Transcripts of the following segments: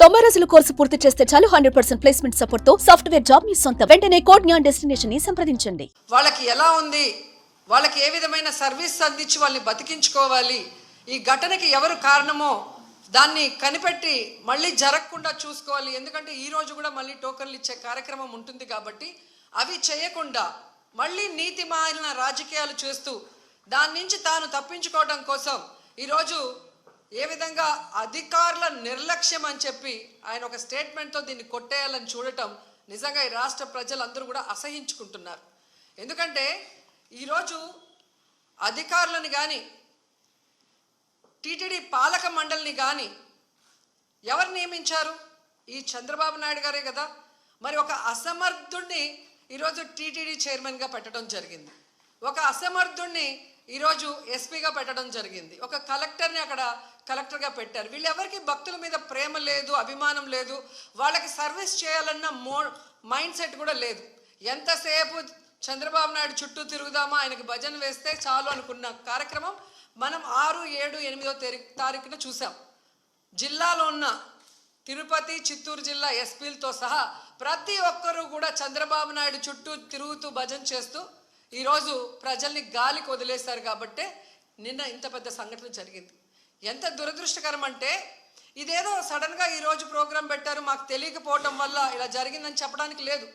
90 రోజుల కోర్సు పూర్తి చేస్తే చాలు 100% ప్లేస్మెంట్ సపోర్ట్ తో సాఫ్ట్వేర్ జాబ్ మీ సొంత. వెంటనే కోడ్ జ్ఞాన్ డెస్టినేషన్ ని సంప్రదించండి. వాళ్ళకి ఎలా ఉంది, వాళ్ళకి ఏ విధమైన సర్వీస్ అందించి వాళ్ళని బతికించుకోవాలి, ఈ ఘటనకి ఎవరు కారణమో దాన్ని కనిపెట్టి మళ్ళీ జరగకుండా చూసుకోవాలి. ఎందుకంటే ఈ రోజు కూడా మళ్ళీ టోకన్లు ఇచ్చే కార్యక్రమం ఉంటుంది కాబట్టి అవి చేయకుండా మళ్ళీ నీతిమాలిన రాజకీయాలు చేస్తూ దాని నుంచి తాను తప్పించుకోవడం కోసం ఈరోజు ఏ విధంగా అధికారుల నిర్లక్ష్యం అని చెప్పి ఆయన ఒక స్టేట్మెంట్తో దీన్ని కొట్టేయాలని చూడటం నిజంగా ఈ రాష్ట్ర ప్రజలందరూ కూడా అసహించుకుంటున్నారు. ఎందుకంటే ఈరోజు అధికారులను కానీ టీటీడీ పాలక మండలిని కానీ ఎవరు నియమించారు? ఈ చంద్రబాబు నాయుడు గారే కదా. మరి ఒక అసమర్థుడిని ఈరోజు టీటీడీ చైర్మన్గా పెట్టడం జరిగింది, ఒక అసమర్థుడిని ఈరోజు ఎస్పీగా పెట్టడం జరిగింది, ఒక కలెక్టర్ని అక్కడ కలెక్టర్గా పెట్టారు. వీళ్ళెవరికి భక్తుల మీద ప్రేమ లేదు, అభిమానం లేదు, వాళ్ళకి సర్వీస్ చేయాలన్న మైండ్ సెట్ కూడా లేదు. ఎంతసేపు చంద్రబాబు నాయుడు చుట్టూ తిరుగుదామా, ఆయనకి భజన వేస్తే చాలు అనుకున్న కార్యక్రమం మనం 6, 7, 8వ తారీఖున చూసాం. జిల్లాలో ఉన్న తిరుపతి, చిత్తూరు జిల్లా ఎస్పీలతో సహా ప్రతి ఒక్కరూ కూడా చంద్రబాబు నాయుడు చుట్టూ తిరుగుతూ భజన చేస్తూ ఈరోజు ప్రజల్ని గాలికి వదిలేశారు. కాబట్టే నిన్న ఇంత పెద్ద సంఘటన జరిగింది. ఎంత దురదృష్టకరం అంటే ఇదేదో సడన్గా ఈరోజు ప్రోగ్రాం పెట్టారు, మాకు తెలియకపోవటం వల్ల ఇలా జరిగిందని చెప్పడానికి లేదు.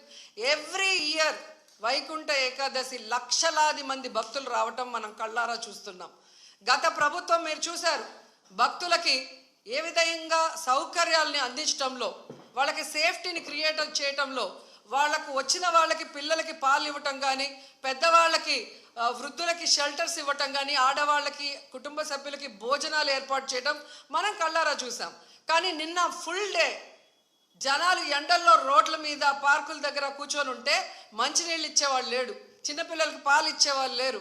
ఎవ్రీ ఇయర్ వైకుంఠ ఏకాదశి లక్షలాది మంది భక్తులు రావటం మనం కళ్ళారా చూస్తున్నాం. గత ప్రభుత్వం మీరు చూశారు, భక్తులకి ఏ విధంగా సౌకర్యాలని అందించడంలో, వాళ్ళకి సేఫ్టీని క్రియేట్ చేయటంలో, వాళ్ళకు వచ్చిన వాళ్ళకి పిల్లలకి పాలు ఇవ్వటం కానీ, పెద్దవాళ్ళకి వృద్ధులకి షెల్టర్స్ ఇవ్వటం కానీ, ఆడవాళ్ళకి కుటుంబ సభ్యులకి భోజనాలు ఏర్పాటు చేయడం మనం కళ్ళారా చూసాం. కానీ నిన్న ఫుల్ డే జనాలు ఎండల్లో రోడ్ల మీద పార్కుల దగ్గర కూర్చొని ఉంటే మంచినీళ్ళు ఇచ్చేవాళ్ళు లేడు, చిన్నపిల్లలకి పాలు ఇచ్చేవాళ్ళు లేరు,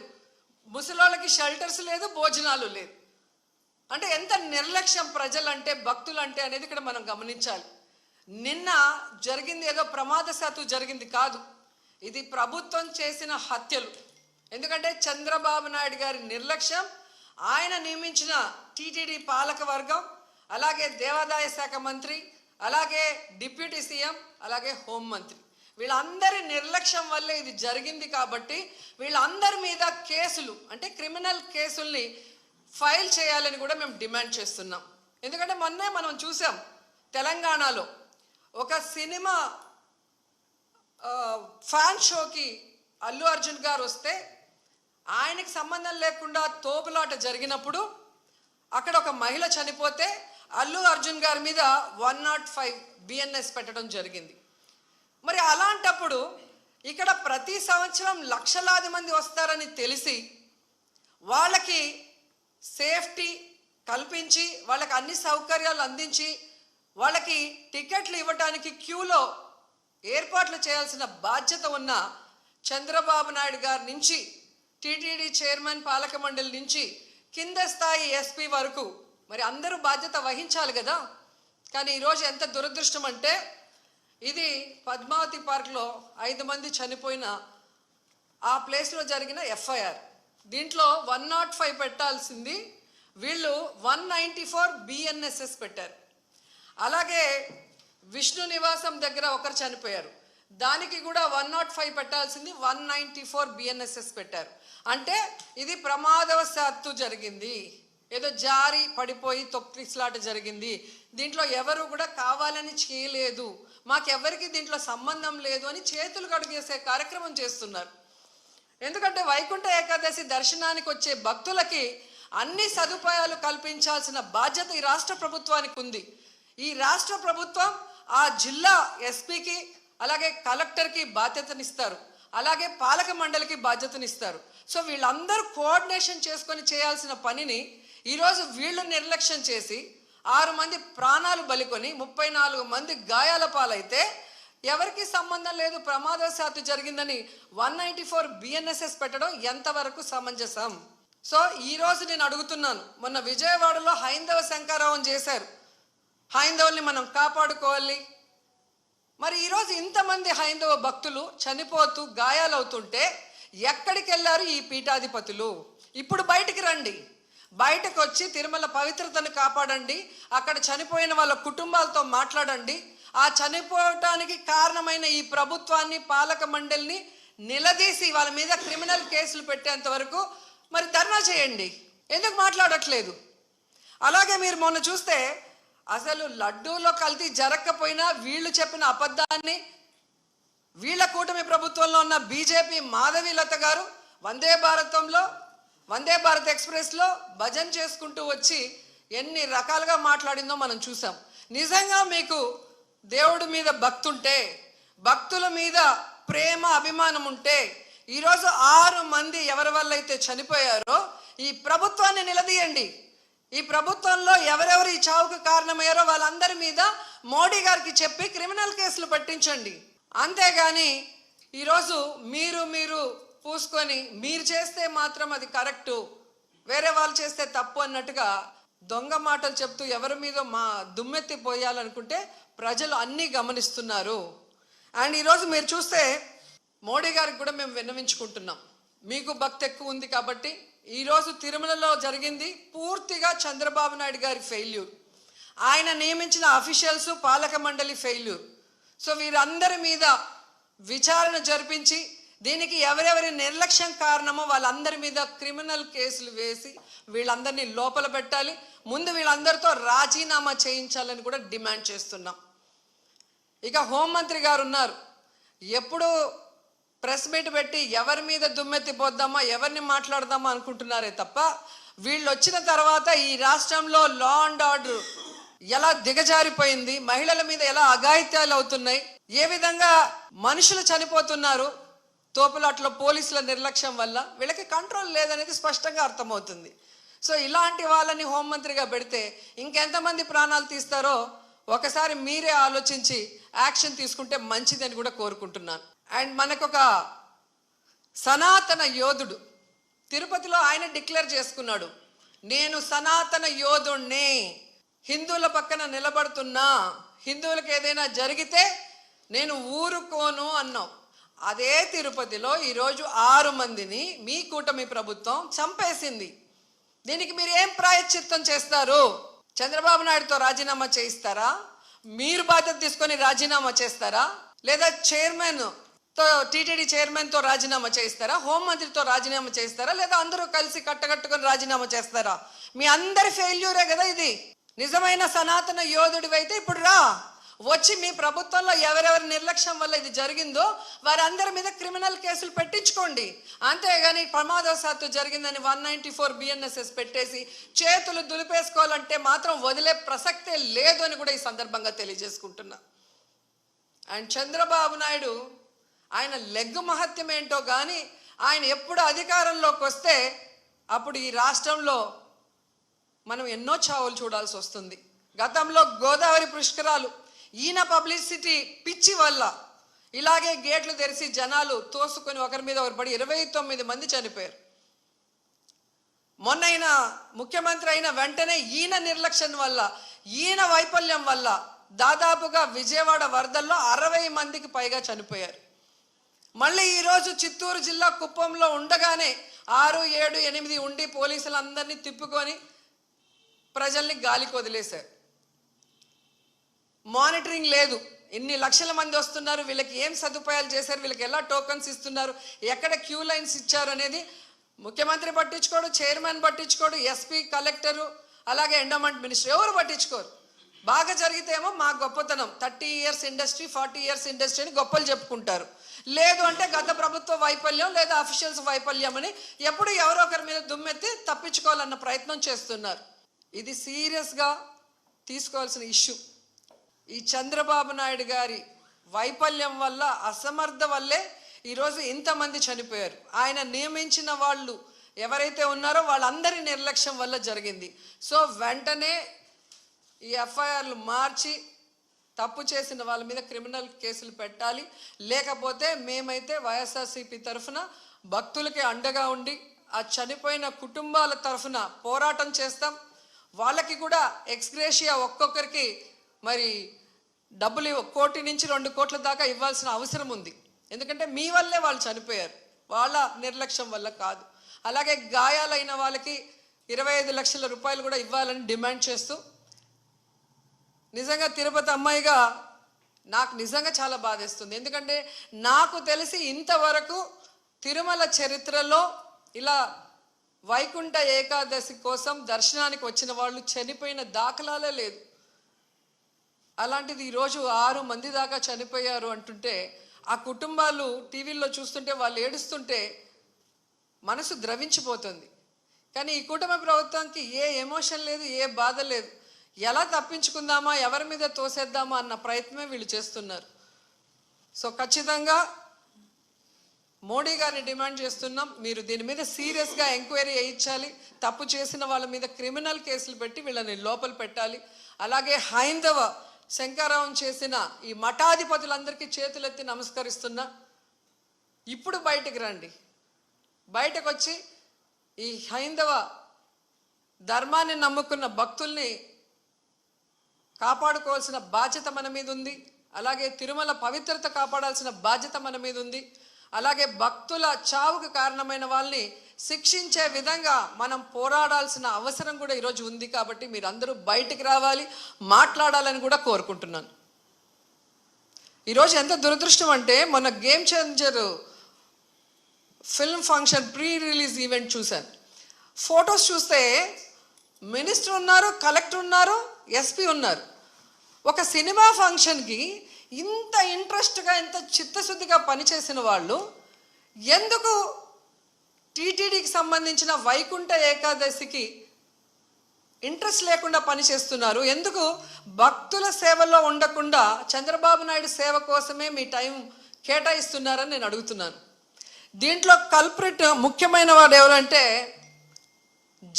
ముసలోళ్ళకి షెల్టర్స్ లేదు, భోజనాలు లేదు. అంటే ఎంత నిర్లక్ష్యం ప్రజలంటే, భక్తులంటే అనేది ఇక్కడ మనం గమనించాలి. నిన్న జరిగింది ఏదో ప్రమాదశాత్తు జరిగింది కాదు, ఇది ప్రభుత్వం చేసిన హత్యలు. ఎందుకంటే చంద్రబాబు నాయుడు గారి నిర్లక్ష్యం, ఆయన నియమించిన టీటీడీ పాలక వర్గం, అలాగే దేవాదాయ శాఖ మంత్రి, అలాగే డిప్యూటీ సీఎం, అలాగే హోంమంత్రి, వీళ్ళందరి నిర్లక్ష్యం వల్లే ఇది జరిగింది. కాబట్టి వీళ్ళందరి మీద కేసులు, అంటే క్రిమినల్ కేసుల్ని ఫైల్ చేయాలని కూడా మేము డిమాండ్ చేస్తున్నాం. ఎందుకంటే మొన్నే మనం చూసాం తెలంగాణలో ఒక సినిమా ఫ్యాన్ షోకి అల్లు అర్జున్ గారు వస్తే ఆయనకి సంబంధం లేకుండా తోపులాట జరిగినప్పుడు అక్కడ ఒక మహిళ చనిపోతే అల్లు అర్జున్ గారి మీద 105 బిఎన్ఎస్ పెట్టడం జరిగింది. మరి అలాంటప్పుడు ఇక్కడ ప్రతి సంవత్సరం లక్షలాది మంది వస్తారని తెలిసి వాళ్ళకి సేఫ్టీ కల్పించి, వాళ్ళకి అన్ని సౌకర్యాలు అందించి, వాళ్ళకి టికెట్లు ఇవ్వడానికి క్యూలో ఏర్పాట్లు చేయాల్సిన బాధ్యత ఉన్న చంద్రబాబు నాయుడు గారి నుంచి, టీటీడీ చైర్మన్, పాలక మండలి నుంచి కింద స్థాయి ఎస్పీ వరకు మరి అందరూ బాధ్యత వహించాలి కదా. కానీ ఈరోజు ఎంత దురదృష్టం అంటే, ఇది పద్మావతి పార్క్లో 5 మంది చనిపోయిన ఆ ప్లేస్లో జరిగిన ఎఫ్ఐఆర్. దీంట్లో 105 పెట్టాల్సింది వీళ్ళు 194 బిఎన్ఎస్ఎస్ పెట్టారు. అలాగే విష్ణు నివాసం దగ్గర ఒకరు చనిపోయారు, దానికి కూడా 105 పెట్టాల్సింది 194 బిఎన్ఎస్ఎస్ పెట్టారు. అంటే ఇది ప్రమాదవశాత్తు జరిగింది, ఏదో జారి పడిపోయి తొక్కిసలాట జరిగింది, దీంట్లో ఎవరు కూడా కావాలని చేయలేదు, మాకెవరికి దీంట్లో సంబంధం లేదు అని చేతులు కడుగేసే కార్యక్రమం చేస్తున్నారు. ఎందుకంటే వైకుంఠ ఏకాదశి దర్శనానికి వచ్చే భక్తులకి అన్ని సదుపాయాలు కల్పించాల్సిన బాధ్యత ఈ రాష్ట్ర ప్రభుత్వానికి ఉంది. ఈ రాష్ట్ర ప్రభుత్వం ఆ జిల్లా ఎస్పీకి, అలాగే కలెక్టర్కి బాధ్యతనిస్తారు, అలాగే పాలక మండలికి బాధ్యతనిస్తారు. సో వీళ్ళందరూ కోఆర్డినేషన్ చేసుకొని చేయాల్సిన పనిని ఈరోజు వీళ్ళు నిర్లక్ష్యం చేసి 6 మంది ప్రాణాలు బలికొని 34 మంది గాయాల పాలైతే ఎవరికి సంబంధం లేదు, ప్రమాదవశాత్తు జరిగిందని 194 బిఎన్ఎస్ఎస్ పెట్టడం ఎంతవరకు సమంజసం? సో ఈరోజు నేను అడుగుతున్నాను, మొన్న విజయవాడలో హైందవ శంకారావం చేశారు, హైందవుల్ని మనం కాపాడుకోవాలి. మరి ఈరోజు ఇంతమంది హైందవ భక్తులు చనిపోతూ గాయాలవుతుంటే ఎక్కడికి వెళ్ళారు ఈ పీఠాధిపతులు? ఇప్పుడు బయటికి రండి, బయటకు వచ్చి తిరుమల పవిత్రతను కాపాడండి, అక్కడ చనిపోయిన వాళ్ళ కుటుంబాలతో మాట్లాడండి, ఆ చనిపోవటానికి కారణమైన ఈ ప్రభుత్వాన్ని, పాలక మండలిని నిలదీసి వాళ్ళ మీద క్రిమినల్ కేసులు పెట్టేంత వరకు మరి ధర్నా చేయండి. ఎందుకు మాట్లాడట్లేదు? అలాగే మీరు మొన్న చూస్తే అసలు లడ్డూలో కల్తీ జరగకపోయినా వీళ్ళు చెప్పిన అబద్ధాన్ని వీళ్ళ కూటమి ప్రభుత్వంలో ఉన్న బీజేపీ మాధవీలత గారు వందే భారత్ ఎక్స్ప్రెస్లో భజన చేసుకుంటూ వచ్చి ఎన్ని రకాలుగా మాట్లాడిందో మనం చూసాం. నిజంగా మీకు దేవుడి మీద భక్తుంటే, భక్తుల మీద ప్రేమ అభిమానం ఉంటే ఈరోజు 6 మంది ఎవరి వల్ల అయితే చనిపోయారో ఈ ప్రభుత్వాన్ని నిలదీయండి. ఈ ప్రభుత్వంలో ఎవరెవరు ఈ చావుకు కారణమయ్యారో వాళ్ళందరి మీద మోడీ గారికి చెప్పి క్రిమినల్ కేసులు పట్టించండి. అంతేగాని ఈరోజు మీరు పూసుకొని మీరు చేస్తే మాత్రం అది కరెక్టు, వేరే వాళ్ళు చేస్తే తప్పు అన్నట్టుగా దొంగ మాటలు చెప్తూ ఎవరి మీద దుమ్మెత్తి పోయాలనుకుంటే ప్రజలు అన్నీ గమనిస్తున్నారు. అండ్ ఈరోజు మీరు చూస్తే మోడీ గారికి కూడా మేము విన్నవించుకుంటున్నాం. మీకు భక్తి ఎక్కువ ఉంది కాబట్టి ఈరోజు తిరుమలలో జరిగింది పూర్తిగా చంద్రబాబు నాయుడు గారి ఫెయిల్యూర్, ఆయన నియమించిన అఫీషియల్స్, పాలక మండలి ఫెయిల్యూర్. సో వీరందరి మీద విచారణ జరిపించి దీనికి ఎవరెవరి నిర్లక్ష్యం కారణమో వాళ్ళందరి మీద క్రిమినల్ కేసులు వేసి వీళ్ళందరినీ లోపల పెట్టాలి. ముందు వీళ్ళందరితో రాజీనామా చేయించాలని కూడా డిమాండ్ చేస్తున్నాం. ఇక హోంమంత్రి గారు ఉన్నారు, ఎప్పుడు ప్రెస్ మీట్ పెట్టి ఎవరి మీద దుమ్మెత్తి పోద్దామా, ఎవరిని మాట్లాడదామా అనుకుంటున్నారే తప్ప వీళ్ళు వచ్చిన తర్వాత ఈ రాష్ట్రంలో లా అండ్ ఆర్డర్ ఎలా దిగజారిపోయింది, మహిళల మీద ఎలా అఘాయిత్యాలు అవుతున్నాయి, ఏ విధంగా మనుషులు చనిపోతున్నారు తోపులాట్లో పోలీసుల నిర్లక్ష్యం వల్ల, వీళ్ళకి కంట్రోల్ లేదనేది స్పష్టంగా అర్థమవుతుంది. సో ఇలాంటి వాళ్ళని హోంమంత్రిగా పెడితే ఇంకెంతమంది ప్రాణాలు తీస్తారో ఒకసారి మీరే ఆలోచించి యాక్షన్ తీసుకుంటే మంచిదని కూడా కోరుకుంటున్నాను. అండ్ మనకొక సనాతన యోధుడు తిరుపతిలో ఆయన డిక్లేర్ చేసుకున్నాడు, నేను సనాతన యోధుణ్ణి, హిందువుల పక్కన నిలబడుతున్నా, హిందువులకు ఏదైనా జరిగితే నేను ఊరుకోను అన్నావు. అదే తిరుపతిలో ఈరోజు 6 మందిని మీ కూటమి ప్రభుత్వం చంపేసింది. దీనికి మీరు ఏం ప్రాయశ్చిత్తం చేస్తారు? చంద్రబాబు నాయుడుతో రాజీనామా చేయిస్తారా? మీరు బాధ్యత తీసుకొని రాజీనామా చేస్తారా? లేదా టీటీడీ చైర్మన్తో రాజీనామా చేయిస్తారా? హోంమంత్రితో రాజీనామా చేయిస్తారా? లేదా అందరూ కలిసి కట్టకట్టుకొని రాజీనామా చేస్తారా? మీ అందరి ఫెయిల్యూరే కదా ఇది. నిజమైన సనాతన యోధుడివైతే ఇప్పుడు వచ్చి మీ ప్రభుత్వంలో ఎవరెవరి నిర్లక్ష్యం వల్ల ఇది జరిగిందో వారందరి మీద క్రిమినల్ కేసులు పెట్టించుకోండి. అంతేగాని ప్రమాదవశాత్తు జరిగిందని 194 BNSS పెట్టేసి చేతులు దులిపేసుకోవాలంటే మాత్రం వదిలే ప్రసక్తే లేదు అని కూడా ఈ సందర్భంగా తెలియజేసుకుంటున్నా. అండ్ చంద్రబాబు నాయుడు ఆయన లెగ్గు మహత్యం ఏంటో కానీ ఆయన ఎప్పుడు అధికారంలోకి వస్తే అప్పుడు ఈ రాష్ట్రంలో మనం ఎన్నో చావులు చూడాల్సి వస్తుంది. గతంలో గోదావరి పుష్కరాలు ఈయన పబ్లిసిటీ పిచ్చి వల్ల ఇలాగే గేట్లు తెరిచి జనాలు తోసుకొని ఒకరి మీద ఒకరు పడి 29 మంది చనిపోయారు. మొన్న ముఖ్యమంత్రి అయిన వెంటనే ఈయన నిర్లక్ష్యం వల్ల, ఈయన వైఫల్యం వల్ల దాదాపుగా విజయవాడ వరదల్లో 60 మందికి పైగా చనిపోయారు. మళ్ళీ ఈరోజు చిత్తూరు జిల్లా కుప్పంలో ఉండగానే 6, 7, 8 ఉండి పోలీసులందరినీ తిప్పుకొని ప్రజల్ని గాలికి వదిలేశారు. మానిటరింగ్ లేదు, ఎన్ని లక్షల మంది వస్తున్నారు, వీళ్ళకి ఏం సదుపాయాలు చేశారు, వీళ్ళకి ఎలా టోకన్స్ ఇస్తున్నారు, ఎక్కడ క్యూ లైన్స్ ఇచ్చారు అనేది ముఖ్యమంత్రి పట్టించుకోడు, చైర్మన్ పట్టించుకోడు, ఎస్పీ, కలెక్టరు, అలాగే ఎండోమెంట్ మినిస్టర్ ఎవరు పట్టించుకోరు. బాగా జరిగితే ఏమో మా గొప్పతనం 30 years ఇండస్ట్రీ, 40 years ఇండస్ట్రీ అని గొప్పలు చెప్పుకుంటారు. లేదు అంటే గత ప్రభుత్వ వైఫల్యం లేదా అఫీషియల్స్ వైఫల్యం అని ఎప్పుడు ఎవరో ఒకరి మీద దుమ్మెత్తి తప్పించుకోవాలన్న ప్రయత్నం చేస్తున్నారు. ఇది సీరియస్గా తీసుకోవాల్సిన ఇష్యూ. ఈ చంద్రబాబు నాయుడు గారి వైఫల్యం వల్ల, అసమర్థ వల్లే ఈరోజు ఇంతమంది చనిపోయారు. ఆయన నియమించిన వాళ్ళు ఎవరైతే ఉన్నారో వాళ్ళందరి నిర్లక్ష్యం వల్ల జరిగింది. సో వెంటనే ఈ ఎఫ్ఐఆర్లు మార్చి తప్పు చేసిన వాళ్ళ మీద క్రిమినల్ కేసులు పెట్టాలి. లేకపోతే మేమైతే వైఎస్ఆర్సీపీ తరఫున భక్తులకి అండగా ఉండి ఆ చనిపోయిన కుటుంబాల తరఫున పోరాటం చేస్తాం. వాళ్ళకి కూడా ఎక్స్గ్రేషియా ఒక్కొక్కరికి మరి డబ్బులు 1 కోటి నుంచి 2 కోట్ల దాకా ఇవ్వాల్సిన అవసరం ఉంది. ఎందుకంటే మీ వల్లే వాళ్ళు చనిపోయారు, వాళ్ళ నిర్లక్ష్యం వల్ల కాదు. అలాగే గాయాలైన వాళ్ళకి 25 లక్షల రూపాయలు కూడా ఇవ్వాలని డిమాండ్ చేస్తూ, నిజంగా తిరుపతి అమ్మాయిగా నాకు నిజంగా చాలా బాధేస్తుంది. ఎందుకంటే నాకు తెలిసి ఇంతవరకు తిరుమల చరిత్రలో ఇలా వైకుంఠ ఏకాదశి కోసం దర్శనానికి వచ్చిన వాళ్ళు చనిపోయిన దాఖలాలే లేదు. అలాంటిది ఈరోజు 6 మంది దాకా చనిపోయారు అంటుంటే, ఆ కుటుంబాలు టీవీల్లో చూస్తుంటే వాళ్ళు ఏడుస్తుంటే మనసు ద్రవించిపోతుంది. కానీ ఈ కుటుంబ ప్రభుత్వానికి ఏ ఎమోషన్ లేదు, ఏ బాధ లేదు. ఎలా తప్పించుకుందామా, ఎవరి మీద తోసేద్దామా అన్న ప్రయత్నమే వీళ్ళు చేస్తున్నారు. సో ఖచ్చితంగా మోడీ గారిని డిమాండ్ చేస్తున్నాం, మీరు దీని మీద సీరియస్గా ఎంక్వైరీ చేయించాలి. తప్పు చేసిన వాళ్ళ మీద క్రిమినల్ కేసులు పెట్టి వీళ్ళని లోపల పెట్టాలి. అలాగే హైందవ శంకరావం చేసిన ఈ మఠాధిపతులందరికీ చేతులెత్తి నమస్కరిస్తున్నా, ఇప్పుడు బయటకు రండి. బయటకు వచ్చి ఈ హైందవ ధర్మాన్ని నమ్ముకున్న భక్తుల్ని కాపాడుకోవాల్సిన బాధ్యత మన మీద ఉంది. అలాగే తిరుమల పవిత్రత కాపాడాల్సిన బాధ్యత మన మీద ఉంది. అలాగే భక్తుల చావుకు కారణమైన వాళ్ళని శిక్షించే విధంగా మనం పోరాడాల్సిన అవసరం కూడా ఈరోజు ఉంది. కాబట్టి మీరందరూ బయటికి రావాలి, మాట్లాడాలని కూడా కోరుకుంటున్నాను. ఈరోజు ఎంత దురదృష్టం అంటే, మొన్న game changer film function pre release event చూశాను. ఫొటోస్ చూస్తే మినిస్టర్ ఉన్నారు, కలెక్టర్ ఉన్నారు, ఎస్పీ ఉన్నారు. ఒక సినిమా ఫంక్షన్కి ఇంత ఇంట్రెస్ట్గా, ఇంత చిత్తశుద్ధిగా పనిచేసిన వాళ్ళు ఎందుకు టీటీడీకి సంబంధించిన వైకుంఠ ఏకాదశికి ఇంట్రెస్ట్ లేకుండా పనిచేస్తున్నారు? ఎందుకు భక్తుల సేవలో ఉండకుండా చంద్రబాబు నాయుడు సేవ కోసమే మీ టైం కేటాయిస్తున్నారని నేను అడుగుతున్నాను. దీంట్లో కల్ప్రిట్ ముఖ్యమైన వాడు ఎవరంటే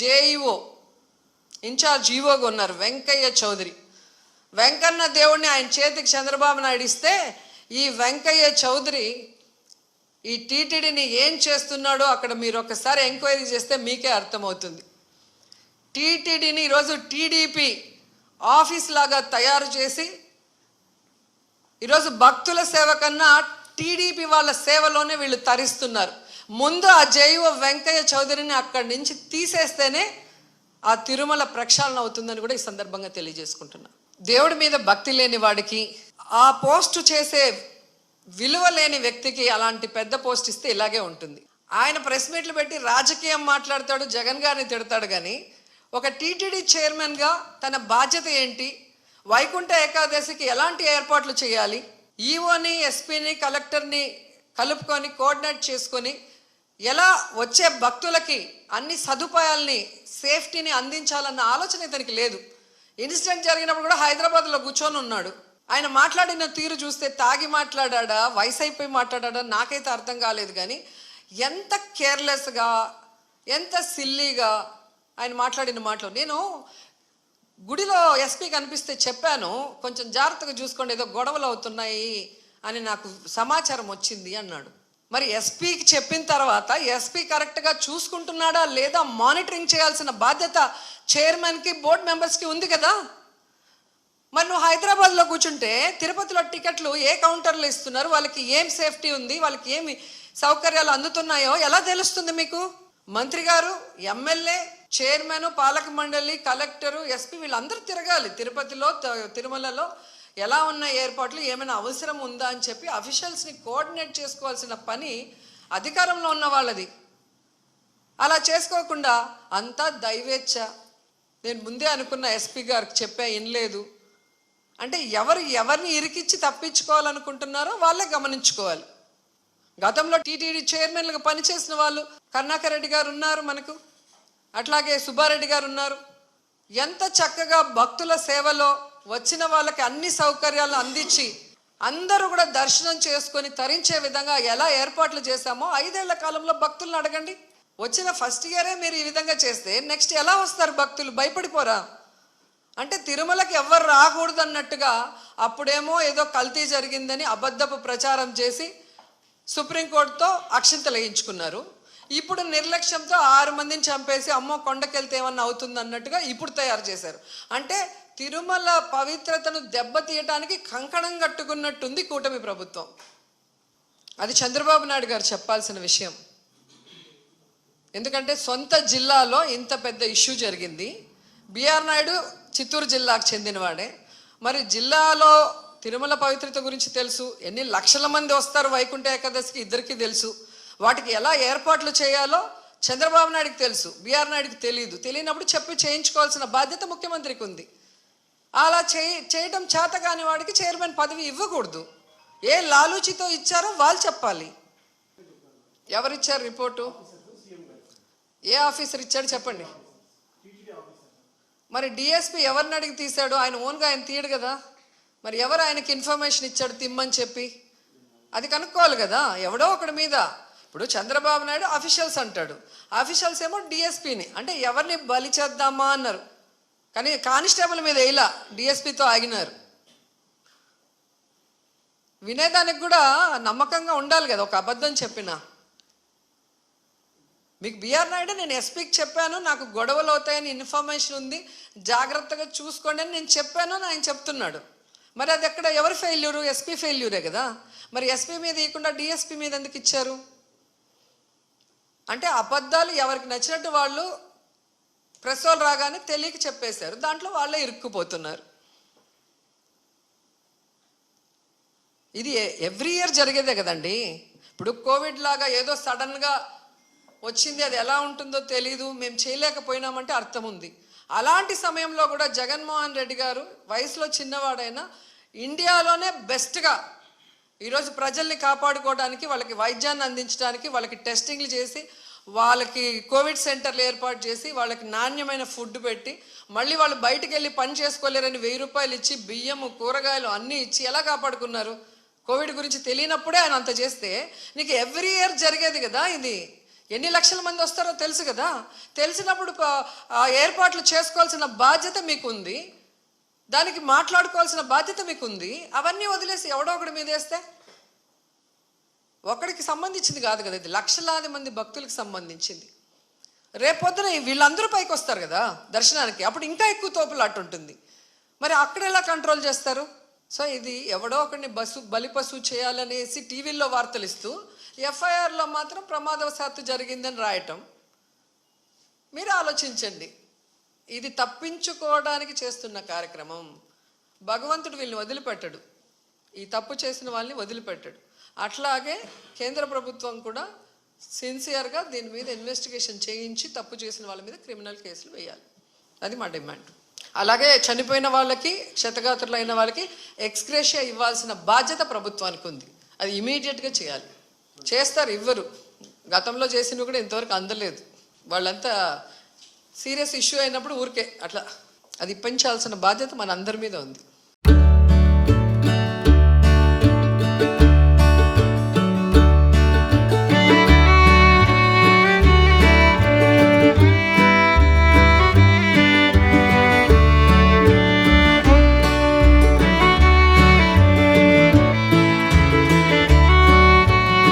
జేఈఓ ఇన్ఛార్జ్ ఈఓగా ఉన్నారు వెంకయ్య చౌదరి. వెంకన్న దేవుడిని ఆయన చేతికి చంద్రబాబు నాయుడు ఇస్తే, ఈ వెంకయ్య చౌదరి ఈ టీటీడీని ఏం చేస్తున్నాడో అక్కడ మీరు ఒకసారి ఎంక్వైరీ చేస్తే మీకే అర్థమవుతుంది. టీటీడీని ఈరోజు టీడీపీ ఆఫీస్ లాగా తయారు చేసి, ఈరోజు భక్తుల సేవ కన్నా టీడీపీ వాళ్ళ సేవలోనే వీళ్ళు తరిస్తున్నారు. ముందు ఆ జేఈఓ వెంకయ్య చౌదరిని అక్కడి నుంచి తీసేస్తేనే ఆ తిరుమల ప్రక్షాళన అవుతుందని కూడా ఈ సందర్భంగా తెలియజేసుకుంటున్నా. దేవుడి మీద భక్తి లేని వాడికి, ఆ పోస్ట్ చేసే విలువ లేని వ్యక్తికి అలాంటి పెద్ద పోస్ట్ ఇస్తే ఇలాగే ఉంటుంది. ఆయన ప్రెస్ మీట్లు పెట్టి రాజకీయం మాట్లాడతాడు, జగన్ గారిని తిడతాడు. కానీ ఒక టీటీడీ చైర్మన్గా తన బాధ్యత ఏంటి, వైకుంఠ ఏకాదశికి ఎలాంటి ఏర్పాట్లు చేయాలి, ఈఓని, ఎస్పీని, కలెక్టర్ని కలుపుకొని కోఆర్డినేట్ చేసుకొని ఎలా వచ్చే భక్తులకి అన్ని సదుపాయాల్ని, సేఫ్టీని అందించాలన్న ఆలోచన ఇతనికి లేదు. ఇన్సిడెంట్ జరిగినప్పుడు కూడా హైదరాబాద్లో కూర్చొని ఉన్నాడు. ఆయన మాట్లాడిన తీరు చూస్తే తాగి మాట్లాడా, వయసు అయిపోయి మాట్లాడా నాకైతే అర్థం కాలేదు. కానీ ఎంత కేర్లెస్గా, ఎంత సిల్లీగా ఆయన మాట్లాడిన మాటలు. నేను గుడిలో ఎస్పీ కనిపిస్తే చెప్పాను, కొంచెం జాగ్రత్తగా చూసుకోండి, ఏదో గొడవలు అవుతున్నాయి అని నాకు సమాచారం వచ్చింది అన్నాడు. మరి ఎస్పీకి చెప్పిన తర్వాత ఎస్పీ కరెక్ట్గా చూసుకుంటున్నాడా లేదా మానిటరింగ్ చేయాల్సిన బాధ్యత చైర్మన్కి, బోర్డు మెంబర్స్కి ఉంది కదా. మరి నువ్వు హైదరాబాద్లో కూర్చుంటే తిరుపతిలో టికెట్లు ఏ కౌంటర్లో ఇస్తున్నారు, వాళ్ళకి ఏం సేఫ్టీ ఉంది, వాళ్ళకి ఏమి సౌకర్యాలు అందుతున్నాయో ఎలా తెలుస్తుంది మీకు? మంత్రి గారు, ఎమ్మెల్యే, చైర్మన్, పాలక మండలి, కలెక్టరు, ఎస్పీ వీళ్ళందరూ తిరగాలి. తిరుపతిలో, తిరుమలలో ఎలా ఉన్న ఏర్పాట్లు, ఏమైనా అవసరం ఉందా అని చెప్పి అఫీషియల్స్ని కోఆర్డినేట్ చేసుకోవాల్సిన పని అధికారంలో ఉన్న వాళ్ళది. అలా చేసుకోకుండా అంతా దైవేచ్ఛ. నేను ముందే అనుకున్న, ఎస్పీ గారికి చెప్పా, వినలేదు అంటే ఎవరిని ఇరికిచ్చి తప్పించుకోవాలనుకుంటున్నారో వాళ్ళే గమనించుకోవాలి. గతంలో టీటీడీ చైర్మన్లుగా పనిచేసిన వాళ్ళు కరుణాకర్ రెడ్డి గారు ఉన్నారు మనకు, అట్లాగే సుబ్బారెడ్డి గారు ఉన్నారు. ఎంత చక్కగా భక్తుల సేవలో వచ్చిన వాళ్ళకి అన్ని సౌకర్యాలు అందించి అందరూ కూడా దర్శనం చేసుకొని తరించే విధంగా ఎలా ఏర్పాట్లు చేశామో 5 ఏళ్ల కాలంలో భక్తులను అడగండి. వచ్చిన ఫస్ట్ ఇయరే మీరు ఈ విధంగా చేస్తే నెక్స్ట్ ఎలా వస్తారు భక్తులు? భయపడిపోరా? అంటే తిరుమలకి ఎవ్వరు రాకూడదు అన్నట్టుగా అప్పుడేమో ఏదో కల్తీ జరిగిందని అబద్ధపు ప్రచారం చేసి సుప్రీంకోర్టుతో అక్షింతలు వేయించుకున్నారు. ఇప్పుడు నిర్లక్ష్యంతో 6 మందిని చంపేసి అమ్మో కొండకెళ్తే ఏమన్నా అవుతుంది అన్నట్టుగా ఇప్పుడు తయారు చేశారు. అంటే తిరుమల పవిత్రతను దెబ్బతీయటానికి కంకణం కట్టుకున్నట్టుంది కూటమి ప్రభుత్వం. అది చంద్రబాబు నాయుడు గారు చెప్పాల్సిన విషయం. ఎందుకంటే సొంత జిల్లాలో ఇంత పెద్ద ఇష్యూ జరిగింది. బిఆర్ నాయుడు చిత్తూరు జిల్లాకు చెందినవాడే. మరి జిల్లాలో తిరుమల పవిత్రత గురించి తెలుసు, ఎన్ని లక్షల మంది వస్తారు వైకుంఠ ఏకాదశికి ఇద్దరికీ తెలుసు. వాటికి ఎలా ఏర్పాట్లు చేయాలో చంద్రబాబు నాయుడుకి తెలుసు, బిఆర్ నాయుడుకి తెలియనప్పుడు చెప్పి చేయించుకోవాల్సిన బాధ్యత ముఖ్యమంత్రికి ఉంది. అలా చేయడం చేత కాని వాడికి చైర్మన్ పదవి ఇవ్వకూడదు. ఏ లాలూచితో ఇచ్చారో వాళ్ళు చెప్పాలి. ఎవరిచ్చారు రిపోర్టు? ఏ ఆఫీసర్ ఇచ్చాడు చెప్పండి. మరి డిఎస్పీ ఎవరిని అడిగి తీశాడు? ఆయన ఓన్గా ఆయన తీయడు కదా. మరి ఎవరు ఆయనకి ఇన్ఫర్మేషన్ ఇచ్చాడు తిమ్మని చెప్పి? అది కనుక్కోవాలి కదా ఎవడో ఒకటి మీద. ఇప్పుడు చంద్రబాబు నాయుడు అఫీషియల్స్ అంటాడు, అఫీషియల్స్ ఏమో డిఎస్పీని, అంటే ఎవరిని బలి చేద్దామా అన్నారు. కానీ కానిస్టేబుల్ మీద ఇలా డిఎస్పీతో ఆగినారు. వినేదానికి కూడా నమ్మకంగా ఉండాలి కదా. ఒక అబద్ధం చెప్పినా మీకు బిఆర్ నాయుడు నేను ఎస్పీకి చెప్పాను, నాకు గొడవలు అవుతాయని ఇన్ఫర్మేషన్ ఉంది, జాగ్రత్తగా చూసుకోండి అని నేను చెప్పాను అని ఆయన చెప్తున్నాడు. మరి అది ఎక్కడ ఎవరి ఫెయిల్యూరు? ఎస్పీ ఫెయిల్యూరే కదా. మరి ఎస్పీ మీద ఇవ్వకుండా డిఎస్పీ మీద ఎందుకు ఇచ్చారు? అంటే అబద్ధాలు ఎవరికి నచ్చినట్టు వాళ్ళు ప్రెస్ వాళ్ళు రాగానే తెలియక చెప్పేశారు, దాంట్లో వాళ్ళే ఇరుక్కుపోతున్నారు. ఇది ఎవ్రీ ఇయర్ జరిగేదే కదండి. ఇప్పుడు కోవిడ్ లాగా ఏదో సడన్గా వచ్చింది, అది ఎలా ఉంటుందో తెలీదు, మేము చేయలేకపోయినామంటే అర్థం ఉంది. అలాంటి సమయంలో కూడా జగన్మోహన్ రెడ్డి గారు వయసులో చిన్నవాడైనా ఇండియాలోనే బెస్ట్గా ఈరోజు ప్రజల్ని కాపాడుకోవడానికి, వాళ్ళకి వైద్యాన్ని అందించడానికి, వాళ్ళకి టెస్టింగ్లు చేసి, వాళ్ళకి కోవిడ్ సెంటర్లు ఏర్పాటు చేసి, వాళ్ళకి నాణ్యమైన ఫుడ్ పెట్టి, మళ్ళీ వాళ్ళు బయటికి వెళ్ళి పని చేసుకోలేరని 1000 రూపాయలు ఇచ్చి బియ్యము కూరగాయలు అన్నీ ఇచ్చి ఎలా కాపాడుకున్నారు? కోవిడ్ గురించి తెలియనప్పుడే ఆయన అంత చేస్తే నీకు ఎవ్రీ ఇయర్ జరిగేది కదా. ఇది ఎన్ని లక్షల మంది వస్తారో తెలుసు కదా. తెలిసినప్పుడు ఏర్పాట్లు చేసుకోవాల్సిన బాధ్యత మీకుంది, దానికి మాట్లాడుకోవాల్సిన బాధ్యత మీకుంది. అవన్నీ వదిలేసి ఎవడో ఒకటి మీద వేస్తే ఒకడికి సంబంధించింది కాదు కదా, ఇది లక్షలాది మంది భక్తులకు సంబంధించింది. రేపొద్దున వీళ్ళందరూ పైకి వస్తారు కదా దర్శనానికి, అప్పుడు ఇంకా ఎక్కువ తోపులాట ఉంటుంది. మరి అక్కడ ఎలా కంట్రోల్ చేస్తారు? సో ఇది ఎవడో ఒకడిని బలిపశు చేయాలనేసి టీవీల్లో వార్తలు ఇస్తూ ఎఫ్ఐఆర్లో మాత్రం ప్రమాదవశాత్తు జరిగిందని రాయటం. మీరు ఆలోచించండి, ఇది తప్పించుకోవడానికి చేస్తున్న కార్యక్రమం. భగవంతుడు వీళ్ళని వదిలిపెట్టడు, ఈ తప్పు చేసిన వాళ్ళని వదిలిపెట్టాడు. అట్లాగే కేంద్ర ప్రభుత్వం కూడా సిన్సియర్గా దీని మీద ఇన్వెస్టిగేషన్ చేయించి తప్పు చేసిన వాళ్ళ మీద క్రిమినల్ కేసులు వేయాలి. అది మా డిమాండ్. అలాగే చనిపోయిన వాళ్ళకి, క్షతగాత్రులైన వాళ్ళకి ఎక్స్గ్రేషియా ఇవ్వాల్సిన బాధ్యత ప్రభుత్వానికి ఉంది. అది ఇమీడియట్గా చేయాలి. చేస్తారు, ఇవ్వరు. గతంలో చేసినవి కూడా ఇంతవరకు అందలేదు. వాళ్ళంతా సీరియస్ ఇష్యూ అయినప్పుడు ఊరికే అట్లా, అది ఇప్పించాల్సిన బాధ్యత మన అందరి మీద ఉంది.